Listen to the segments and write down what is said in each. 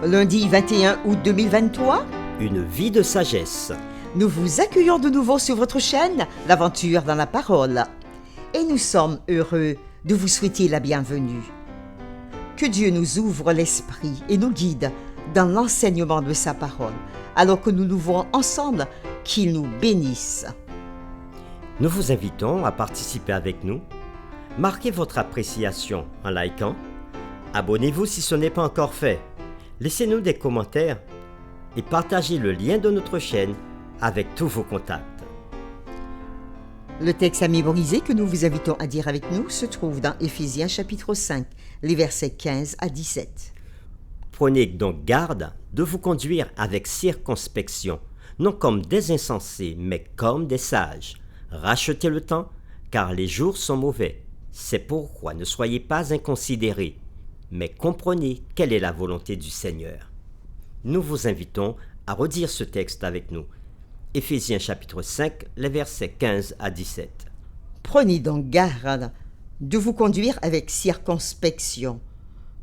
Lundi 21 août 2023, Une vie de sagesse. nous vous accueillons de nouveau sur votre chaîne, l'Aventure dans la Parole. Et nous sommes heureux de vous souhaiter la bienvenue. Que Dieu nous ouvre l'esprit et nous guide dans l'enseignement de sa parole, alors que nous nous voyons ensemble, qu'il nous bénisse. Nous vous invitons à participer avec nous. Marquez votre appréciation en likant. Abonnez-vous si ce n'est pas encore fait. Laissez-nous des commentaires et partagez le lien de notre chaîne avec tous vos contacts. Le texte à mémoriser que nous vous invitons à dire avec nous se trouve dans Éphésiens chapitre 5, les versets 15 à 17. Prenez donc garde de vous conduire avec circonspection, non comme des insensés, mais comme des sages. Rachetez le temps, car les jours sont mauvais. C'est pourquoi ne soyez pas inconsidérés, mais comprenez quelle est la volonté du Seigneur. Nous vous invitons à redire ce texte avec nous. Éphésiens chapitre 5, les versets 15 à 17. Prenez donc garde de vous conduire avec circonspection,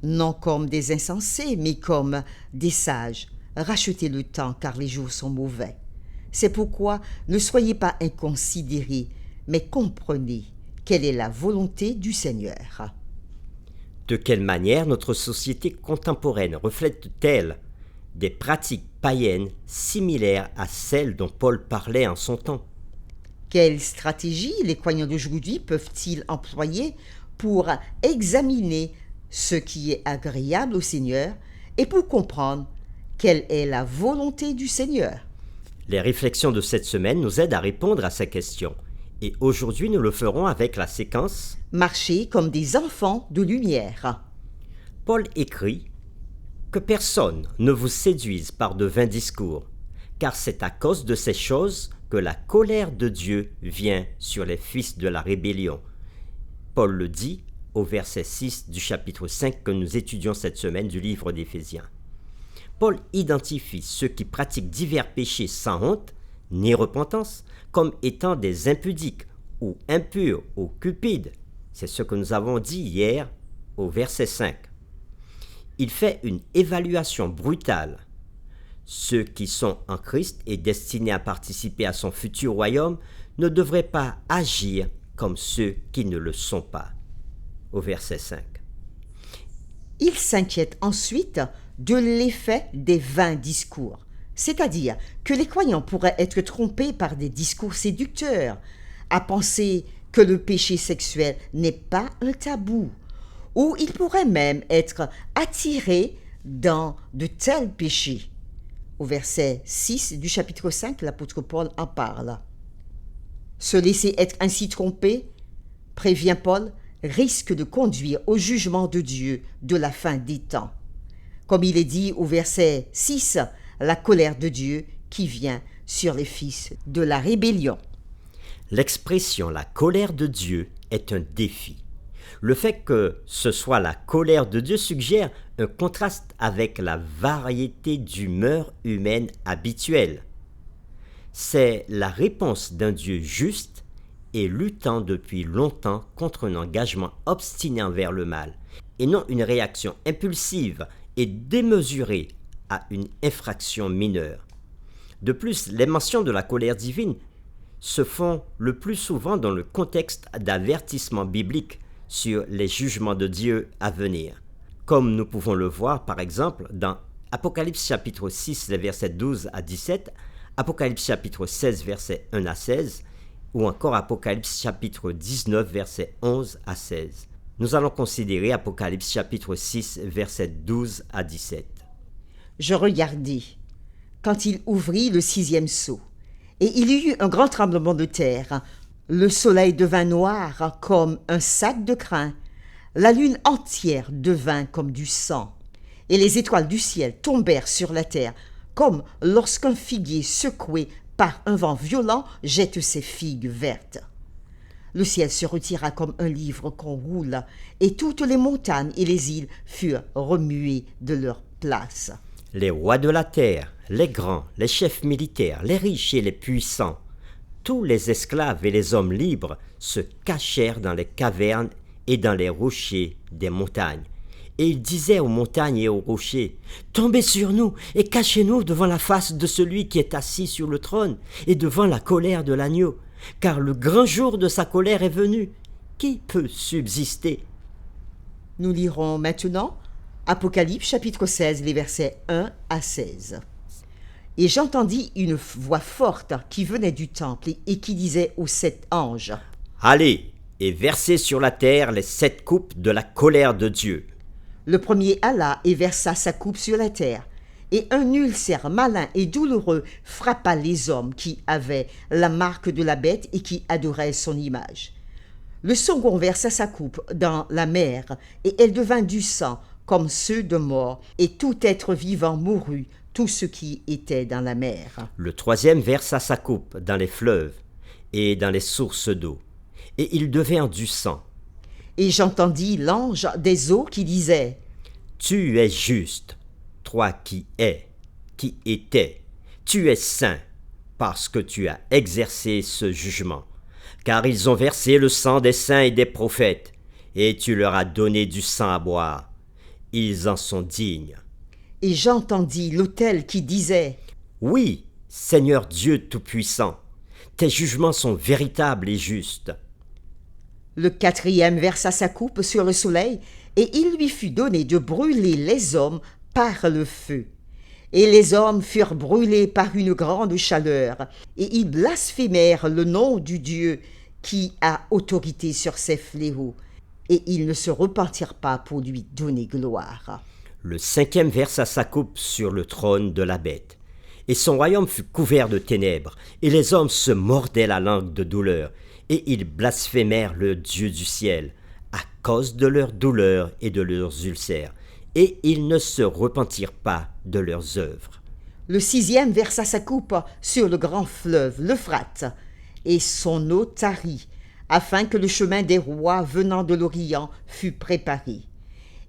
non comme des insensés, mais comme des sages. Rachetez le temps, car les jours sont mauvais. C'est pourquoi ne soyez pas inconsidérés, mais comprenez quelle est la volonté du Seigneur. De quelle manière notre société contemporaine reflète-t-elle des pratiques païennes similaires à celles dont Paul parlait en son temps? Quelle stratégie les croyants d'aujourd'hui peuvent-ils employer pour examiner ce qui est agréable au Seigneur et pour comprendre quelle est la volonté du Seigneur? Les réflexions de cette semaine nous aident à répondre à ces questions. Et aujourd'hui, nous le ferons avec la séquence Marcher comme des enfants de lumière. Paul écrit que personne ne vous séduise par de vains discours, car c'est à cause de ces choses que la colère de Dieu vient sur les fils de la rébellion. Paul le dit au verset 6 du chapitre 5 que nous étudions cette semaine du livre d'Éphésiens. Paul identifie ceux qui pratiquent divers péchés sans honte ni repentance comme étant des impudiques ou impurs ou cupides. C'est ce que nous avons dit hier au verset 5. Il fait une évaluation brutale. Ceux qui sont en Christ et destinés à participer à son futur royaume ne devraient pas agir comme ceux qui ne le sont pas. Au verset 5. Il s'inquiète ensuite de l'effet des vains discours, c'est-à-dire que les croyants pourraient être trompés par des discours séducteurs, à penser que le péché sexuel n'est pas un tabou, ou ils pourraient même être attirés dans de tels péchés. Au verset 6 du chapitre 5, l'apôtre Paul en parle. Se laisser être ainsi trompé, prévient Paul, risque de conduire au jugement de Dieu de la fin des temps. Comme il est dit au verset 6, la colère de Dieu qui vient sur les fils de la rébellion. L'expression « la colère de Dieu » est un défi. Le fait que ce soit la colère de Dieu suggère un contraste avec la variété d'humeurs humaines habituelles. C'est la réponse d'un Dieu juste et luttant depuis longtemps contre un engagement obstiné envers le mal, et non une réaction impulsive et démesurée à une infraction mineure. De plus, les mentions de la colère divine se font le plus souvent dans le contexte d'avertissement biblique sur les jugements de Dieu à venir, comme nous pouvons le voir par exemple dans Apocalypse chapitre 6, les versets 12 à 17, Apocalypse chapitre 16, versets 1 à 16, ou encore Apocalypse chapitre 19, versets 11 à 16. Nous allons considérer Apocalypse chapitre 6, versets 12 à 17. Je regardai quand il ouvrit le 6e sceau, et il y eut un grand tremblement de terre. Le soleil devint noir comme un sac de crin, la lune entière devint comme du sang, et les étoiles du ciel tombèrent sur la terre, comme lorsqu'un figuier secoué par un vent violent jette ses figues vertes. Le ciel se retira comme un livre qu'on roule, et toutes les montagnes et les îles furent remuées de leur place. Les rois de la terre, les grands, les chefs militaires, les riches et les puissants, tous les esclaves et les hommes libres se cachèrent dans les cavernes et dans les rochers des montagnes, Et il disait aux montagnes et aux rochers, « Tombez sur nous et cachez-nous devant la face de celui qui est assis sur le trône et devant la colère de l'agneau, car le grand jour de sa colère est venu. Qui peut subsister ?» Nous lirons maintenant Apocalypse chapitre 16, les versets 1 à 16. « Et j'entendis une voix forte qui venait du temple et qui disait aux 7 anges, « Allez et versez sur la terre les 7 coupes de la colère de Dieu. » Le premier alla et versa sa coupe sur la terre, et un ulcère malin et douloureux frappa les hommes qui avaient la marque de la bête et qui adoraient son image. Le second versa sa coupe dans la mer, et elle devint du sang, comme ceux de mort, et tout être vivant mourut, tout ce qui était dans la mer. Le troisième versa sa coupe dans les fleuves et dans les sources d'eau, et ils devinrent du sang. Et j'entendis l'ange des eaux qui disait, « Tu es juste, toi qui es, qui étais, tu es saint, parce que tu as exercé ce jugement. Car ils ont versé le sang des saints et des prophètes, et tu leur as donné du sang à boire. Ils en sont dignes. » Et j'entendis l'autel qui disait, « Oui, Seigneur Dieu Tout-Puissant, tes jugements sont véritables et justes. » Le quatrième versa sa coupe sur le soleil, et il lui fut donné de brûler les hommes par le feu. Et les hommes furent brûlés par une grande chaleur, et ils blasphémèrent le nom du Dieu qui a autorité sur ces fléaux, et ils ne se repentirent pas pour lui donner gloire. Le cinquième versa sa coupe sur le trône de la bête, et son royaume fut couvert de ténèbres, et les hommes se mordaient la langue de douleur, et ils blasphémèrent le Dieu du ciel, à cause de leurs douleurs et de leurs ulcères, et ils ne se repentirent pas de leurs œuvres. Le sixième versa sa coupe sur le grand fleuve, l'Euphrate, et son eau tarit, afin que le chemin des rois venant de l'Orient fût préparé.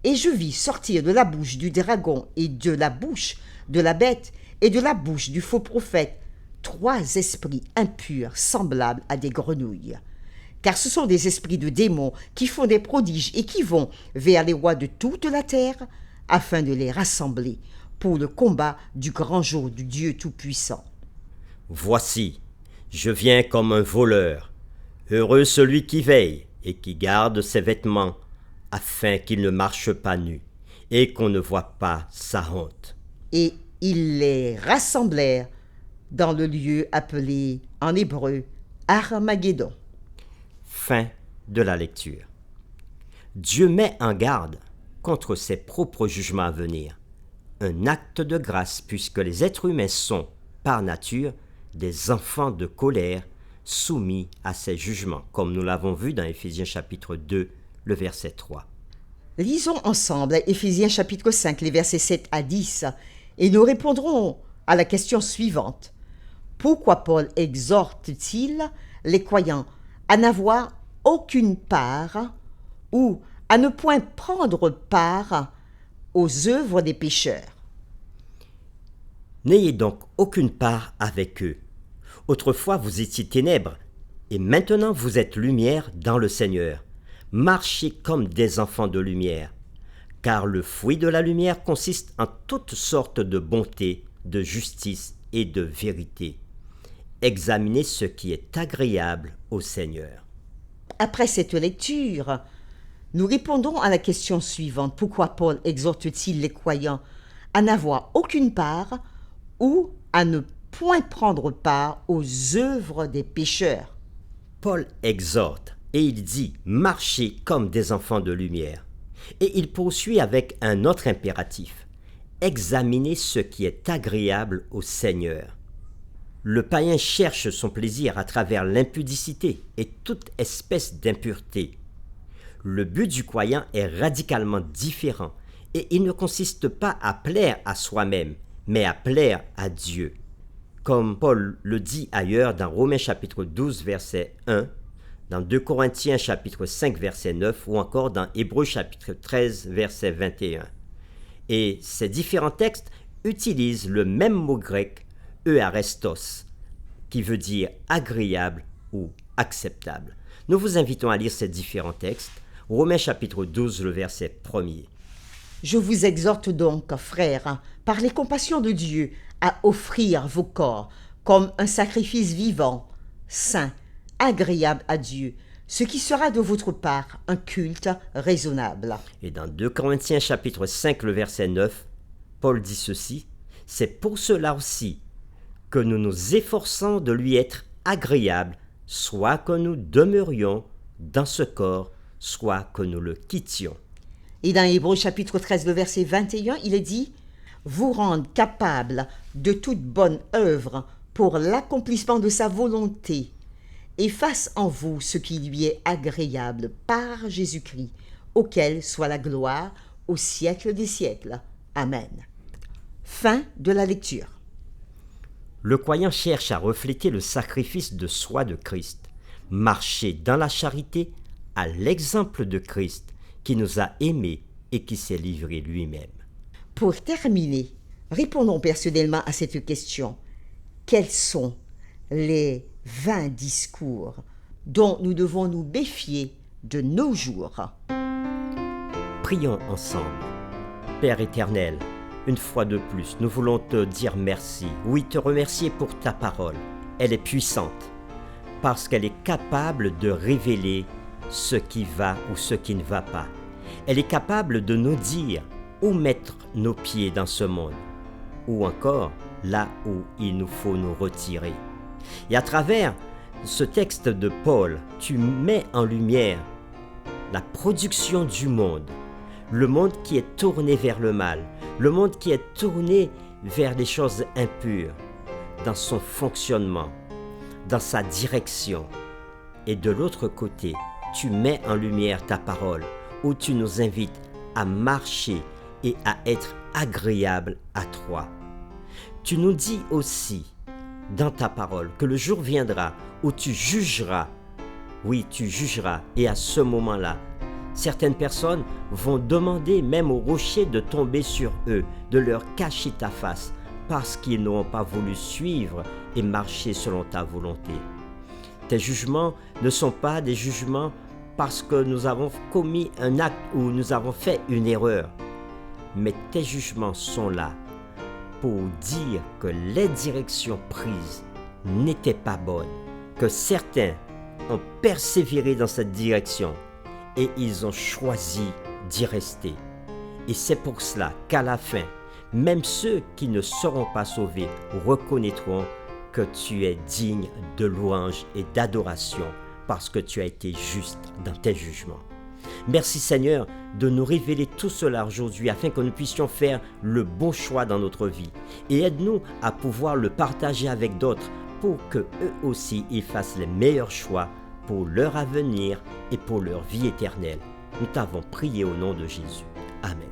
Et je vis sortir de la bouche du dragon et de la bouche de la bête et de la bouche du faux prophète 3 esprits impurs semblables à des grenouilles. Car ce sont des esprits de démons qui font des prodiges et qui vont vers les rois de toute la terre afin de les rassembler pour le combat du grand jour du Dieu Tout-Puissant. Voici, je viens comme un voleur. Heureux celui qui veille et qui garde ses vêtements, afin qu'il ne marche pas nu et qu'on ne voit pas sa honte. Et ils les rassemblèrent dans le lieu appelé en hébreu Armageddon. Fin de la lecture. Dieu met en garde contre ses propres jugements à venir. Un acte de grâce puisque les êtres humains sont, par nature, des enfants de colère soumis à ses jugements, comme nous l'avons vu dans Éphésiens chapitre 2, le verset 3. Lisons ensemble Éphésiens chapitre 5, les versets 7 à 10, et nous répondrons à la question suivante. Pourquoi Paul exhorte-t-il les croyants à n'avoir aucune part ou à ne point prendre part aux œuvres des pécheurs? N'ayez donc aucune part avec eux. Autrefois vous étiez ténèbres, et maintenant vous êtes lumière dans le Seigneur. Marchez comme des enfants de lumière, car le fruit de la lumière consiste en toutes sortes de bonté, de justice et de vérité. Examinez ce qui est agréable au Seigneur. Après cette lecture, nous répondons à la question suivante. Pourquoi Paul exhorte-t-il les croyants à n'avoir aucune part ou à ne point prendre part aux œuvres des pécheurs? Paul exhorte et il dit « Marchez comme des enfants de lumière ». Et il poursuit avec un autre impératif « Examinez ce qui est agréable au Seigneur ». Le païen cherche son plaisir à travers l'impudicité et toute espèce d'impureté. Le but du croyant est radicalement différent et il ne consiste pas à plaire à soi-même, mais à plaire à Dieu. Comme Paul le dit ailleurs dans Romains chapitre 12 verset 1, dans 2 Corinthiens chapitre 5 verset 9 ou encore dans Hébreux chapitre 13 verset 21. Et ces différents textes utilisent le même mot grec euarestos, qui veut dire agréable ou acceptable. Nous vous invitons à lire ces différents textes. Romains chapitre 12, le verset 1er. Je vous exhorte donc, frères, par les compassions de Dieu, à offrir vos corps comme un sacrifice vivant, saint, agréable à Dieu, ce qui sera de votre part un culte raisonnable. Et dans 2 Corinthiens chapitre 5, le verset 9, Paul dit ceci, « C'est pour cela aussi que nous nous efforçons de lui être agréable, soit que nous demeurions dans ce corps, soit que nous le quittions. » Et dans Hébreux chapitre 13, le verset 21, il est dit « Vous rendre capable de toute bonne œuvre pour l'accomplissement de sa volonté, et fasse en vous ce qui lui est agréable par Jésus-Christ, auquel soit la gloire au siècle des siècles. Amen. » Fin de la lecture. Le croyant cherche à refléter le sacrifice de soi de Christ, marcher dans la charité à l'exemple de Christ qui nous a aimés et qui s'est livré lui-même. Pour terminer, répondons personnellement à cette question. Quels sont les 20 discours dont nous devons nous méfier de nos jours? Prions ensemble. Père éternel, une fois de plus, nous voulons te dire merci. Oui, te remercier pour ta parole. Elle est puissante parce qu'elle est capable de révéler ce qui va ou ce qui ne va pas. Elle est capable de nous dire où mettre nos pieds dans ce monde ou encore là où il nous faut nous retirer. Et à travers ce texte de Paul, tu mets en lumière la production du monde, le monde qui est tourné vers le mal, le monde qui est tourné vers des choses impures, dans son fonctionnement, dans sa direction. Et de l'autre côté, tu mets en lumière ta parole, où tu nous invites à marcher et à être agréable à toi. Tu nous dis aussi dans ta parole que le jour viendra où tu jugeras. Oui, tu jugeras. Et à ce moment-là, certaines personnes vont demander même aux rochers de tomber sur eux, de leur cacher ta face, parce qu'ils n'auront pas voulu suivre et marcher selon ta volonté. Tes jugements ne sont pas des jugements parce que nous avons commis un acte ou nous avons fait une erreur, mais tes jugements sont là pour dire que les directions prises n'étaient pas bonnes, que certains ont persévéré dans cette direction et ils ont choisi d'y rester. Et c'est pour cela qu'à la fin, même ceux qui ne seront pas sauvés reconnaîtront que tu es digne de louange et d'adoration parce que tu as été juste dans tes jugements. Merci Seigneur de nous révéler tout cela aujourd'hui afin que nous puissions faire le bon choix dans notre vie. Et aide-nous à pouvoir le partager avec d'autres pour que eux aussi ils fassent les meilleurs choix pour leur avenir et pour leur vie éternelle. Nous t'avons prié au nom de Jésus. Amen.